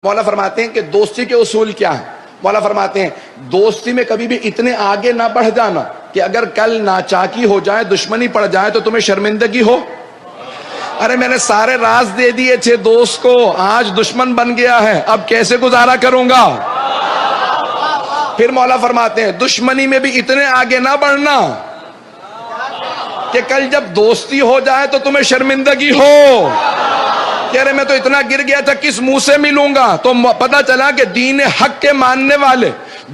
مولا فرماتے ہیں کہ دوستی کے اصول کیا ہیں؟ مولا فرماتے ہیں دوستی میں کبھی بھی اتنے آگے نہ بڑھ جانا کہ اگر کل ناچاکی ہو جائے، دشمنی پڑ جائے تو تمہیں شرمندگی ہو۔ ارے میں نے سارے راز دے دیے تھے دوست کو، آج دشمن بن گیا ہے، اب کیسے گزارا کروں گا؟ پھر مولا فرماتے ہیں دشمنی میں بھی اتنے آگے نہ بڑھنا کہ کل جب دوستی ہو جائے تو تمہیں شرمندگی ہو کہ ارے میں تو اتنا گر گیا تھا، کس منہ سے ملوں گا؟ تو پتہ چلا کہ دین حق کے ماننے والے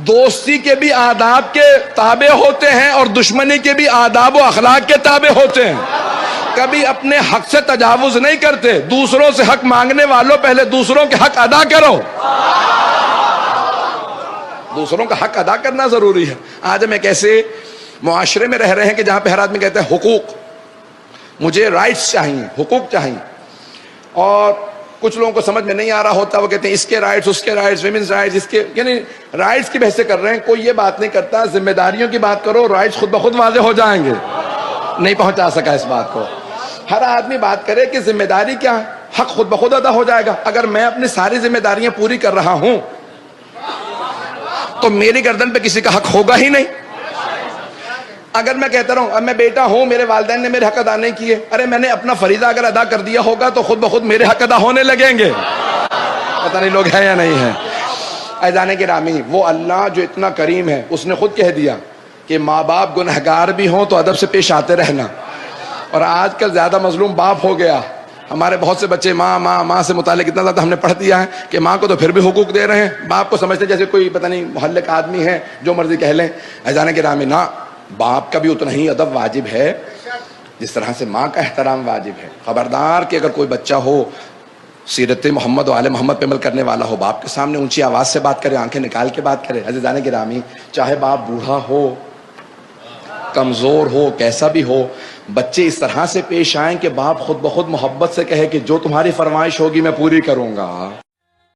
دوستی کے بھی آداب کے تابع ہوتے ہیں اور دشمنی کے بھی آداب و اخلاق کے تابع ہوتے ہیں۔ کبھی اپنے حق سے تجاوز نہیں کرتے، دوسروں سے حق مانگنے والوں پہلے دوسروں کے حق ادا کرو۔ دوسروں کا حق ادا کرنا ضروری ہے۔ آج ہم ایک ایسے معاشرے میں رہ رہے ہیں کہ جہاں پہ ہر آدمی کہتا ہے حقوق، مجھے رائٹس چاہیے، حقوق چاہیے، اور کچھ لوگوں کو سمجھ میں نہیں آ رہا ہوتا، وہ کہتے ہیں اس کے رائٹس، اس کے رائٹس، ویمنز رائٹس، اس کے یعنی رائٹس کی بحث کر رہے ہیں۔ کوئی یہ بات نہیں کرتا ذمہ داریوں کی بات کرو، رائٹس خود بخود واضح ہو جائیں گے۔ نہیں پہنچا سکا اس بات کو۔ ہر آدمی بات کرے کہ ذمہ داری کیا ہے، حق خود بخود ادا ہو جائے گا۔ اگر میں اپنی ساری ذمہ داریاں پوری کر رہا ہوں تو میری گردن پہ کسی کا حق ہوگا ہی نہیں۔ اگر میں کہتا رہوں اب میں بیٹا ہوں، میرے والدین نے میرے حق ادا نہیں کیے، ارے میں نے اپنا فریضہ اگر ادا کر دیا ہوگا تو خود بخود میرے حق ادا ہونے لگیں گے۔ پتہ نہیں لوگ ہیں یا نہیں ہیں۔ عزیزان گرامی، وہ اللہ جو اتنا کریم ہے، اس نے خود کہہ دیا کہ ماں باپ گنہگار بھی ہوں تو ادب سے پیش آتے رہنا۔ اور آج کل زیادہ مظلوم باپ ہو گیا۔ ہمارے بہت سے بچے ماں سے متعلق اتنا زیادہ ہم نے پڑھ دیا ہے کہ ماں کو تو پھر بھی حقوق دے رہے ہیں، باپ کو سمجھتے جیسے کوئی پتہ نہیں محلے کا آدمی ہے، جو مرضی کہہ لیں۔ عزیزان گرامی، نہ، باپ کا بھی اتنا ہی ادب واجب ہے جس طرح سے ماں کا احترام واجب ہے۔ خبردار کہ اگر کوئی بچہ ہو سیرت محمد و آل محمد پہ عمل کرنے والا ہو، باپ کے سامنے اونچی آواز سے بات کرے، آنکھیں نکال کے بات کرے۔ عزیزان گرامی، چاہے باپ بوڑھا ہو، کمزور ہو، کیسا بھی ہو، بچے اس طرح سے پیش آئیں کہ باپ خود بخود محبت سے کہے کہ جو تمہاری فرمائش ہوگی میں پوری کروں گا۔